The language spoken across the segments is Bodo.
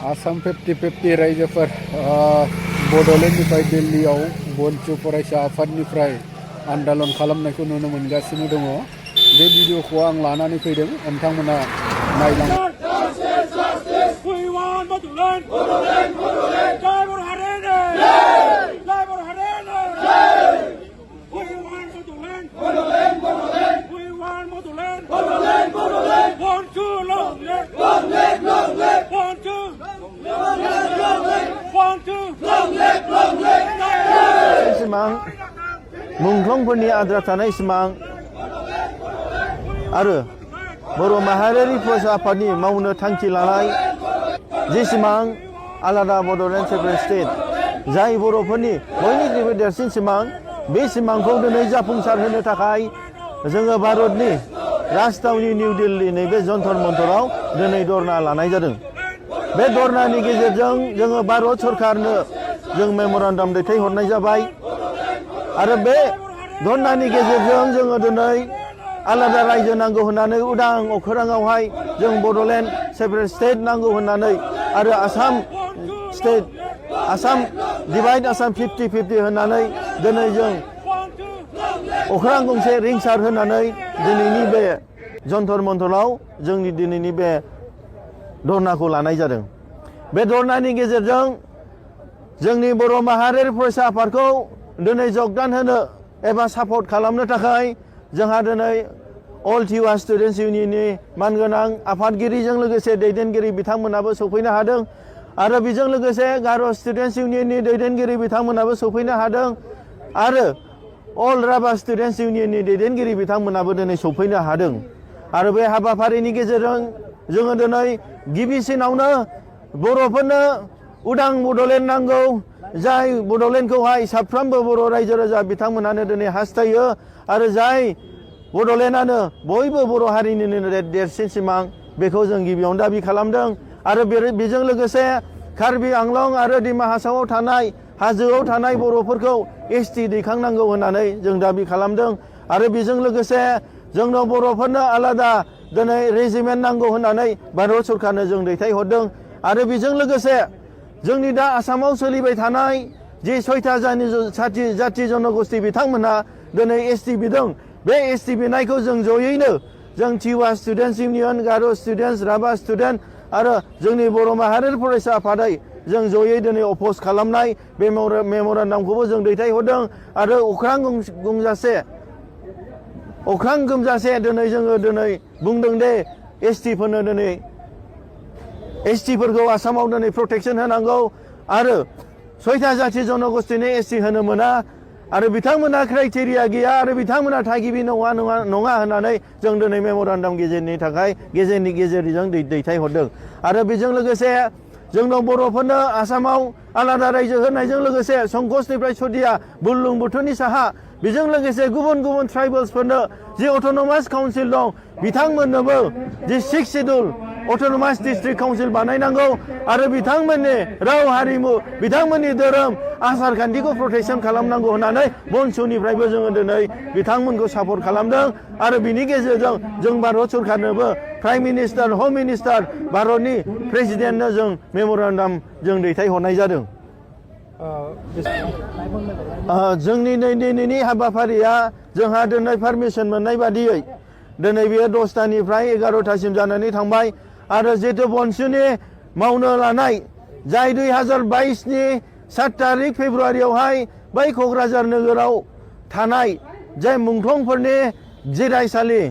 आसाम 50-50 रायजोफोर बड'लेण्डनिफ्राय दिल्लीयाव बनचु फरायसा आफादनिफ्राय आन्दालन खालामनायखौ नुनो मोनगासिनो दङ। बे भिडिअखौ आं लानानै फैदों, नोंथांमोना नायलां। सिमां मुंख्लंफोरनि आद्रा थानाय सिमां आरो बर' माहारियारि फरायसा आफादनि मावनो थांखि लानाय जि सिमां आलादा बड'लेण्ड सेपारेट स्टेट जाय बर'फोरनि बयनिख्रुइबो देरसिन सिमां, बे सिमांखौ दिनै जाफुंसार होनो थाखाय जोङो भारतनि राजथावनि निउ दिल्ली नैबे जन्तर मन्तराव दिनै धरना लानाय जादों। बे धरनानि गेजेरजों जोङो भारत सरकारनो जों मेम'रेन्डाम दैथायहरनाय जाबाय आरो बे धरनानि गेजेरजों जोङो दिनै आलादा रायजो नांगौ होननानै उदां अख्राङावहाय जों बड'लेण्ड सेपारेट स्टेट नांगौ होननानै आरो आसाम स्टेट आसाम डिभाइड आसाम 50-50 होननानै दिनै जों अख्रां गंसे रिंसार होनानै दिनैनि बे जन्तर मन्तराव जोंनि दिनैनि बे धरनाखौ लानाय जादों। बे धरनानि गेजेरजों जोंनि बर' माहारियारि फरायसा आफादखौ दिनै जगदान होनो एबा सापर्ट खालामनो थाखाय जोंहा दिनै अल टिवा स्टुडेन्टस इउनियननि मानगोनां आफादगिरिजों लोगोसे दैदेनगिरि बिथांमोनाबो सफैनो हादों आरो बेजों लोगोसे गार' स्टुडेन्टस इउनियननि दैदेनगिरि बिथांमोनाबो सफैनो हादों आरो अल राभा स्टुडेन्टस इउनियननि दैदेनगिरि बिथांमोनाबो दिनै सफैनो हादों। आरो बे हाबाफारिनि गेजेरजों जोङो दिनै गिबिसिनावनो बर'फोरनो उदां बड'लेण्ड नांगौ, जाय बड'लेण्डखौहाय साफ्रोमबो बर' रायजो राजा बिथांमोनानो दिनै हास्थायो आरो जाय बड'लेण्डआनो बयबो बर' हारिनिनो देरसिन सिमां, बेखौ जों गिबियावनो दाबि खालामदों। आरो बेजों लोगोसे कार्बि आंलं आरो दिमा हासावआव थानाय हाजोआव थानाय बर'फोरखौ एसटि दैखांनांगौ होननानै जों दाबि खालामदों आरो बेजों लोगोसे जोंनो बर'फोरनो आलादा दिनै रेजिमेन्ट नांगौ होननानै भारत सरकारनो जों दैथायहरदों आरो बेजों लोगोसे जोंनि दा आसामाव सोलिबाय थानाय जि 6था जाथि जनगोष्ठी बिथांमोनहा दिनै एसटि बिदों। बे एसटि बिनायखौ जों जयैनो जों टिवा स्टुडेन्टस इउनियन, गार' स्टुडेन्टस, राभा स्टुडेन्ट आरो जोंनि बर' माहारियारि फरायसा आफादै जों जयै दिनै अप'ज खालामनाय बे मेम'रेन्डामखौबो जों दैथायहरदों आरो अख्रां गोमजासे दिनै जोङो दिनै बुंदों दे एसटिफोरनो दिनै एसटिफोरखौ आसामाव दिनै प्रटेक्सन होनांगौ आरो 6था जाथि जनगोष्ठीनि एसटि होनो मोना आरो बिथांमोना क्राइटेरिया गैया आरो बिथांमोना थागिबि नङा होननानै जों दिनै मेम'रेन्डाम गेजेरनि गेजेरजों दैथायहरदों। आरो बेजों लोगोसे जोंनाव बर'फोरनो आसामाव आलादा रायजो होनायजों लोगोसे संकसनिफ्राय सदिया बुरलुंबुथुरनि साहा बेजों लोगोसे गुबुन गुबुन ट्राइबेल्सफोरनो जि अट'नमास काउन्सिल दं बिथांमोननोबो जि 6 शिड्युल अट'नमास डिस्ट्रिक्ट काउन्सिल बानायनांगौ आरो बिथांमोननि राव हारिमु, बिथांमोननि धोरोम, आसार खान्थिखौ प्रटेक्सन खालामनांगौ होननानै बनसुनिफ्रायबो जोङो दिनै बिथांमोनखौ सापर्ट खालामदों आरो बिनि गेजेरजों जों भारत सरकारनोबो प्राइम मिनिस्टार, हम मिनिस्टार, भारतनि प्रेसिडेन्टनो जों मेम'रेन्डाम जों दैथायहरनाय जादों। जोंनि दिनैनि हाबाफारिया जोंहा दिनै पारमिसन मोननाय बादियै दिनै बेयो 10थानिफ्राय 11थासिम जानानै थांबाय आरो जिहेतु बनसुनि मावनो लानाय जाय 2022नि 7 तारिख फेब्रुवारियावहाय बै क'क्राझार नोगोराव थानाय जाय मुंख्लंफोरनि जिरायसालि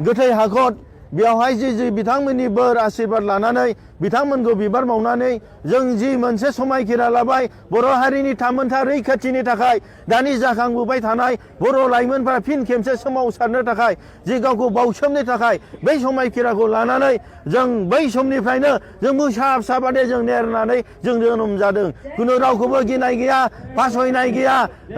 गोथै हाखर बेवहाय जि बिथांमोननि बोर आशीर्बाद लानानै बिथांमोनखौ बिबार बावनानै जों जि मोनसे समायखिरा लाबाय बर' हारिनि थामोनथा रैखाथिनि थाखाय दानि जाखांबोबाय थानाय बर' लाइमोनफोरा फिन खेबसे सोमावसारनो थाखाय जि गावखौ बावसोमनो थाखाय बै समायखिराखौ लानानै जों बै समनिफ्रायनो जों मुसा बादे जों नेरनानै जों जोनोम जादों। खुनु रावखौबो गिनाय गैया, फासयनाय गैया,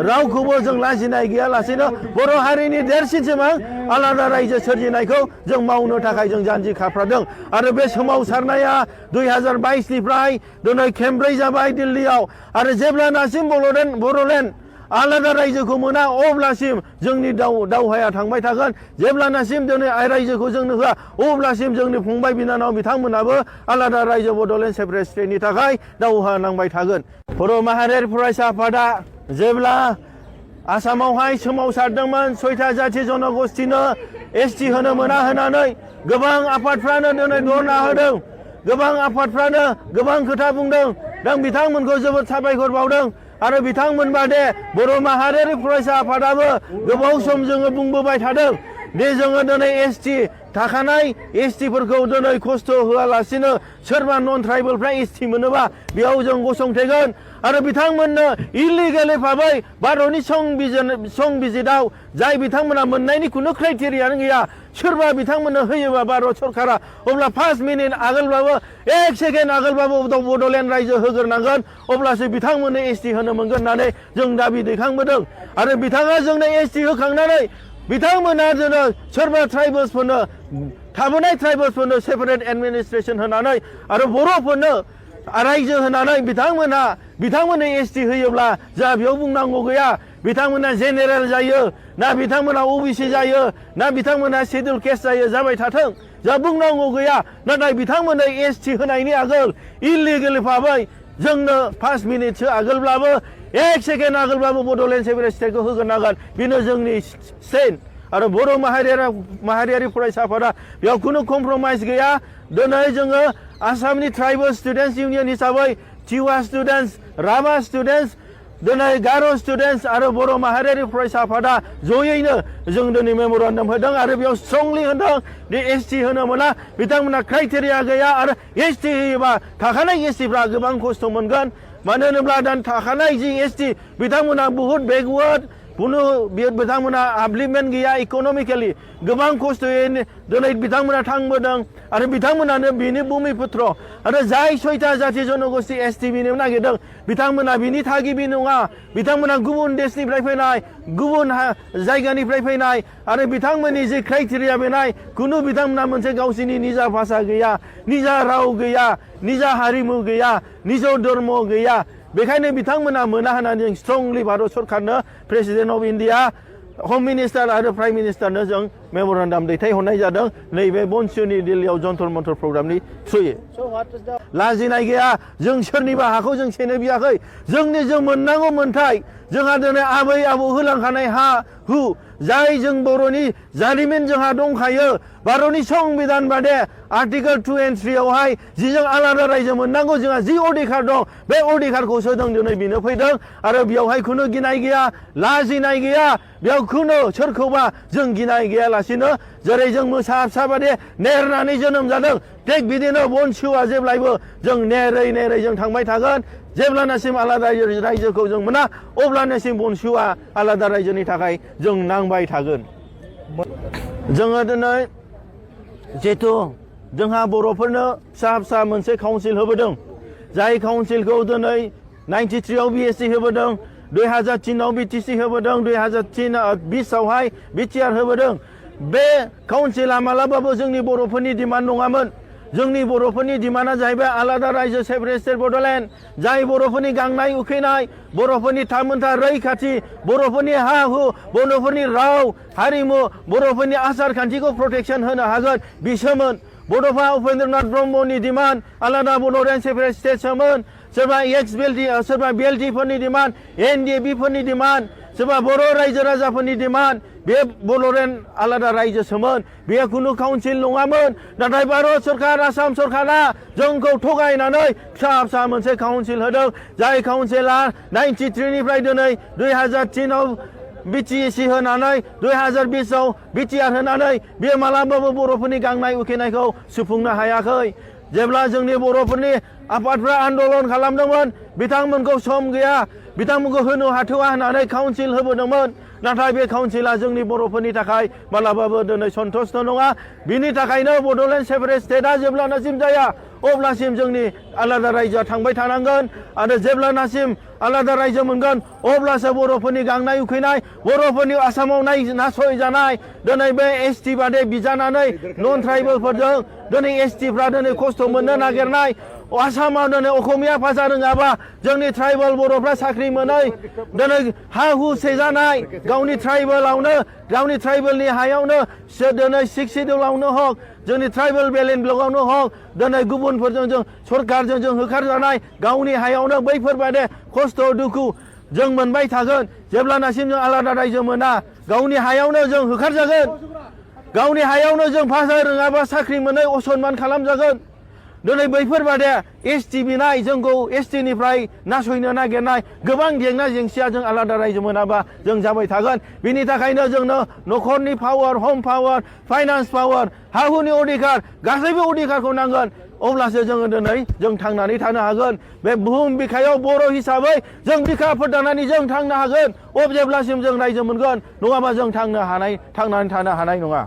रावखौबो जों लाजिनाय गैयालासेनो बर' हारिनि देरसिन सिमां आलादा रायजो सोरजिनायखौ जों मावनो थाखाय जों जानजि खाफ्रादों आरो बे सोमावसारनाया 2022निफ्राय दिनै खेमब्रै जाबाय दिल्लीयाव आरो जेब्लानासिम बड'लेण्ड आलादा रायजोखौ मोना अब्लासिम जोंनि दावहाया थांबाय थागोन जेब्लानासिम दिनै रायजोखौ जोंनो होआ अब्लासिम जोंनि फंबाय बिनानाव बिथांमोनाबो आलादा रायजो बड'लेण्ड सेपारेट स्टेटनि थाखाय दावहा नांबाय थागोन बर' माहारियारि फरायसा आफादा जेब्ला आसामावहाय सोमावसारदोंमोन 6था जाथि जनगोष्ठीनो एसटि होनो मोना होननानै गोबां आफादफ्रानो दिनै धरना होदों गोबां आफादफ्रानो गोबां खोथा बुंदों दा बिथांमोनखौ जोबोद साबायखर बावदों आरो बिथांमोन बादे बर' माहारियारि फरायसा आफादाबो गोबाव सम जोङो बुंबोबाय थादों दे जोङो दिनै एसटि थाखानाय एसटिफोरखौ दिनै खस्थ' होआलासिनो सोरबा नन ट्राइबेलफ्रा एसटि मोनोबा बेयाव जों गसंथेगोन आरो बिथांमोननो इलिगेलि भाबै भारतनि संबिजिताव जाय बिथांमोना मोननायनि खुनु क्राइटेरियानो गैया सोरबा बिथांमोननो होयोबा भारत सरकारा अब्ला 5 मिनिट आगोलबाबो 1 सेकेन्ड आगोलबाबो बड'लेण्ड रायजो होग्रोनांगोन अब्लासो बिथांमोननो एसटि होनो मोनगोन होननानै जों दाबि दैखांबोदों आरो बिथाङा जोंनो एसटि होखांनानै बिथांमोना जोंनो सोरबा ट्राइबेल्सफोरनो थाबोनाय ट्राइबेल्सफोरनो सेपारेट एडमिनिस्ट्रेसन होनानै आरो बर'फोरनो रायजो होनानै बिथांमोननो एसटि होयोब्ला जोंहा बेयाव बुंनांगौ गैया बिथांमोना जेनेरेल जायो ना बिथांमोना ओबिसि जायो ना बिथांमोना शेड्युल केस्ट जायो जाबाय थाथों जोंहा बुंनांगौ गैया नाथाय बिथांमोननो एसटि होनायनि आगोल इलिगेल भाबै जोंनो 5 मिनिटसो आगोलब्लाबो 1 सेकेन्ड आगोलबाबो बड'लेण्ड सेपारेट स्टेटखौ होग्रोनांगोन बेनो जोंनि स्टेट आरो बर' माहारियारि फरायसा आफादा बेयाव खुनु कमप्रमाइज गैया दिनै जोङो आसामनि ट्राइबेल स्टुडेन्टस इउनियन हिसाबै टिवा स्टुडेन्टस राभा स्टुडेन्टस दिनै गार' स्टुडेन्टस आरो बर' माहारियारि फरायसा आफादा जयैनो जों दिनै मेम'रेन्डाम होदों आरो बेयाव स्ट्रंलि होदों दि एसटि होनो मोना बिथांमोना क्राइटेरिया गैया आरो एसटि होयोबा थाखानाय एसटिफ्रा गोबां खस्थ' मोनगोन मानो होनोब्ला दा थाखानाय जि एसटि बिथांमोना बुहुत बेकवार्ड खुनु बिथांमोना आपलिपमेन्ट गैया इक'नमिकेलि गोबां खस्थ'यै दिनै बिथांमोना थांबोदों आरो बिथांमोनानो बिनि भुमिपुत्र आरो जाय 6था जाथि जनगोष्ठी एसटि बिनो नागिरदों बिथांमोना बिनि थागिबि नङा बिथांमोना गुबुन देशनिफ्राय फैनाय गुबुन जायगानिफ्राय फैनाय आरो बिथांमोननि जे क्राइटेरिया बेनाय खुनु बिथांमोना मोनसे गावसिनि निजा भाषा गैया निजा राव गैया निजा हारिमु गैया निज धर्म गैया बेखायनो बिथांमोना मोना होननानै जों स्ट्रंलि भारत सरकारनो president of India home minister आरो प्राइम मिनिस्टारनो जों मेम'रेन्डाम दैथायहरनाय जादों नैबे बनसुनि दिल्लीयाव जन्तर मन्तर प्रग्रामनि थ्रुयै लाजिनाय गैया जों सोरनिबा हाखौ जों सेनो बियाखै जों मोननांगौ मोन्थाय जोंहा दिनै आबै आबौ होलांखानाय हा हु जाय जों बर'नि जारिमिन जोंहा दंखायो भारतनि संबिधान बादे आर्टिकेल 2 and 3 आवहाय जि जों आलादा रायजो मोननांगौ जोंहा जि अधिकार दं बे अधिकारखौसो जों दिनै बिनो फैदों आरो बेयावहाय खुनु गिनाय गैया लाजिनाय गैया बेयाव खुनु सोरखौबा जों गिनाय गैयालासिनो जेरै जों मोसा फिसा बादि नेरनानै जोनोम जादों थिग बिदिनो बनसुआ जेब्लायबो जों नेरै जों थांबाय थागोन जेब्लानासिम आलादा रायजोखौ जों मोना अब्लानासिम बनसुआ आलादा रायजोनि थाखाय जों नांबाय थागोन जोङो दिनै जिहेथु जोंहा बर'फोरनो फिसा मोनसे काउन्सिल होबोदों जाय काउन्सिलखौ दिनै 93 आव बिएससि होबोदों 2003 आव बिटिसि होबोदों 2020 आवहाय बिटिआर होबोदों बे काउन्सिला मालाबाबो जोंनि बर'फोरनि डिमान्ड नङामोन जोंनि बर'फोरनि डिमान्डआ जाहैबाय आलादा रायजो सेपारेट स्टेट बड'लेण्ड जाय बर'फोरनि गांनाय उखैनाय बर'फोरनि थामोनथा रैखाथि बर'फोरनि हा हु बर'फोरनि राव हारिमु बर'फोरनि आसार खान्थिखौ प्रटेक्सन होनो हागोन बिसोमोन बड'फा उपेन्द्रनाथ ब्रह्मनि डिमान्ड आलादा बड'लेण्ड सेपारेट स्टेटसोमोन सोरबा एक्स-बेल्टि सोरबा बेल्टिफोरनि डिमान्ड एनडिएफबिफोरनि डिमान्ड सोरबा बर' रायजो राजाफोरनि डिमान्ड बे बड'लेण्ड आलादा रायजोसोमोन बे खुनु काउन्सिल नङामोन नाथाय भारत सरकार आसाम सरकारा जोंखौ थगायनानै फिसा मोनसे काउन्सिल होदों जाय काउन्सिला 93 निफ्राय दिनै 2003 आव बिटिएसि होनानै 2020 आव बिटिआर होनानै बे मालाबाबो बर'फोरनि गांनाय उखैनायखौ सुफुंनो हायाखै जेब्ला जोंनि बर'फोरनि आफादफ्रा आन्दलन खालामदोंमोन बिथांमोनखौ सम गैया बिथांमोनखौ होनो हाथ'वा होननानै काउन्सिल होबोदोंमोन नाथाय बे काउन्सिला जोंनि बर'फोरनि थाखाय मालाबाबो दिनै सन्थुष्ट नङा बिनि थाखायनो बड'लेण्ड सेपारेट स्टेटआ जेब्लानासिम जाया अब्लासिम जोंनि आलादा रायजोआ थांबाय थानांगोन आरो जेब्लानासिम आलादा रायजो मोनगोन अब्लासो बर'फोरनि गांनाय उखैनाय बर'फोरनि आसामाव नासयजानाय दिनै बे एसटि बादे बिजानानै नन ट्राइबेलफोरजों दिनै एसटिफ्रा दिनै खस्थ' मोननो नागिरनाय आसामाव दिनै असमिया भाषा रोङाबा जोंनि ट्राइबेल बर'फ्रा साख्रि मोनै दिनै हा हु सेजानाय गावनि ट्राइबेलावनो गावनि ट्राइबेलनि हायावनो दिनै 6 शिड्युलावनो हक जोंनि ट्राइबेल बेलेन ब्लकआवनो हक दिनै गुबुनफोरजों जों सरकारजों जों होखारजानाय गावनि हायावनो बैफोरबायदि खस्थ' दुखु जों मोनबाय थागोन जेब्लानासिम जों आलादा रायजो मोना गावनि हायावनो जों होखारजागोन गावनि हायावनो जों भाषा रोङाबा साख्रि मोनै असनमान खालामजागोन दिनै बैफोरबादि एसटि बिनाय जोंखौ एसटिनिफ्राय नासयनो नागिरनाय गोबां जेंना जेंसिया जों आलादा रायजो मोनाबा जों जाबाय थागोन बिनि थाखायनो जोंनो न'खरनि पावार हम पावार फाइनान्स पावार हा हुनि अधिकार गासैबो अधिकारखौ नांगोन अब्लासो जोङो दिनै जों थांनानै थानो हागोन बे बुहुम बिखायाव बर' हिसाबै जों बिखा फोरदांनानै जों थांनो हागोन जेब्लासिम जों रायजो मोनगोन नङाबा जों थांनानै थानो हानाय नङा